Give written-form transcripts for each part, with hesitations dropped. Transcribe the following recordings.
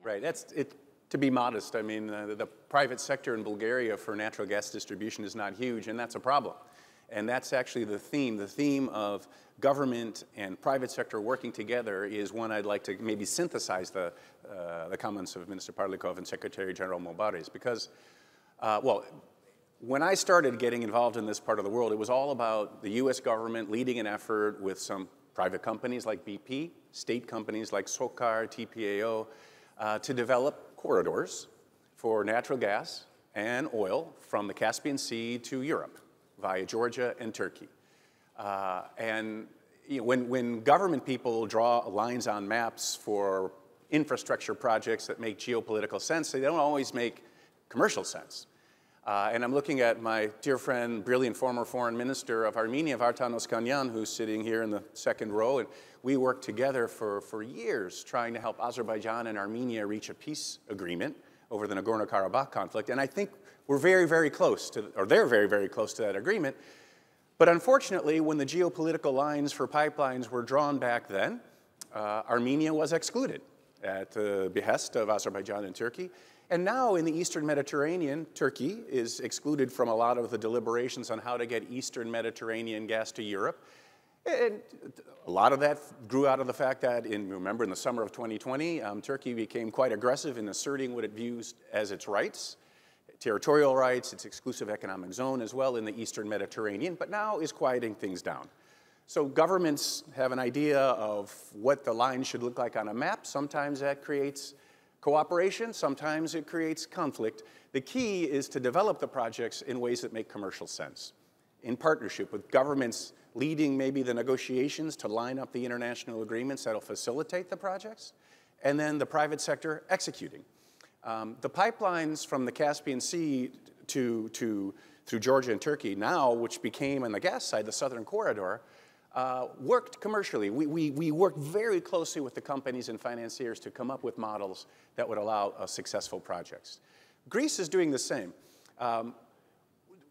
Right. To be modest, I mean, the private sector in Bulgaria for natural gas distribution is not huge, and that's a problem. And that's actually the theme. The theme of government and private sector working together is one I'd like to maybe synthesize the comments of Minister Parlikov and Secretary General Mobaris. Because, well, when I started getting involved in this part of the world, it was all about the US government leading an effort with some private companies like BP, state companies like SOCAR, TPAO, to develop corridors for natural gas and oil from the Caspian Sea to Europe via Georgia and Turkey. And when government people draw lines on maps for infrastructure projects that make geopolitical sense, they don't always make commercial sense. And I'm looking at my dear friend, brilliant former foreign minister of Armenia, Vartan Oskanyan, who's sitting here in the second row. And we worked together for years trying to help Azerbaijan and Armenia reach a peace agreement over the Nagorno-Karabakh conflict. And I think we're very, very close to, or they're very, very close to that agreement. But unfortunately, when the geopolitical lines for pipelines were drawn back then, Armenia was excluded at the behest of Azerbaijan and Turkey. And now in the Eastern Mediterranean, Turkey is excluded from a lot of the deliberations on how to get Eastern Mediterranean gas to Europe. And a lot of that grew out of the fact that, remember, in the summer of 2020, Turkey became quite aggressive in asserting what it views as its rights, territorial rights, its exclusive economic zone as well in the Eastern Mediterranean, but now is quieting things down. So governments have an idea of what the line should look like on a map. Sometimes that creates cooperation, sometimes it creates conflict. The key is to develop the projects in ways that make commercial sense, in partnership with governments leading maybe the negotiations to line up the international agreements that'll facilitate the projects, and then the private sector executing. The pipelines from the Caspian Sea through Georgia and Turkey now, which became on the gas side, the Southern Corridor, worked commercially. We worked very closely with the companies and financiers to come up with models that would allow successful projects. Greece is doing the same.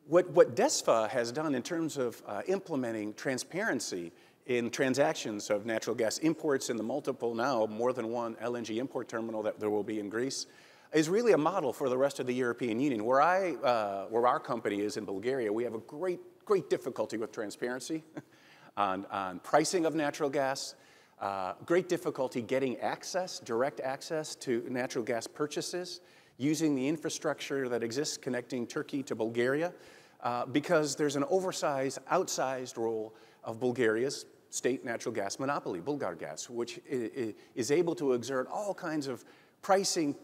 What DESFA has done in terms of implementing transparency in transactions of natural gas imports in the multiple now, more than one LNG import terminal that there will be in Greece, is really a model for the rest of the European Union. Where our company is in Bulgaria, we have a great difficulty with transparency on pricing of natural gas, great difficulty getting access, direct access to natural gas purchases, using the infrastructure that exists connecting Turkey to Bulgaria, because there's an oversized, outsized role of Bulgaria's state natural gas monopoly, Bulgargas, which is able to exert all kinds of pricing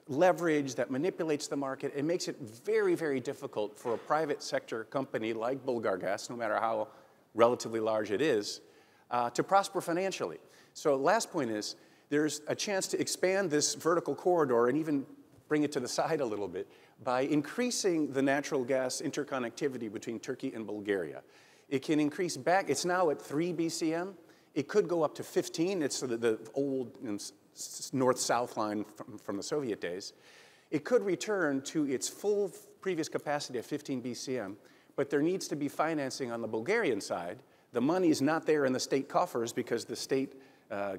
leverage that manipulates the market. It makes it very, very difficult for a private sector company like Bulgargas, no matter how relatively large it is, to prosper financially. So last point is, there's a chance to expand this vertical corridor and even bring it to the side a little bit by increasing the natural gas interconnectivity between Turkey and Bulgaria. It can increase back, it's now at 3 BCM. It could go up to 15. It's the old north-south line from the Soviet days. It could return to its full previous capacity of 15 BCM, but there needs to be financing on the Bulgarian side. The money is not there in the state coffers because the state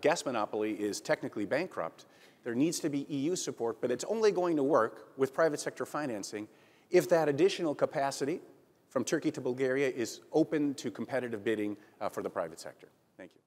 gas monopoly is technically bankrupt. There needs to be EU support, but it's only going to work with private sector financing if that additional capacity from Turkey to Bulgaria is open to competitive bidding for the private sector. Thank you.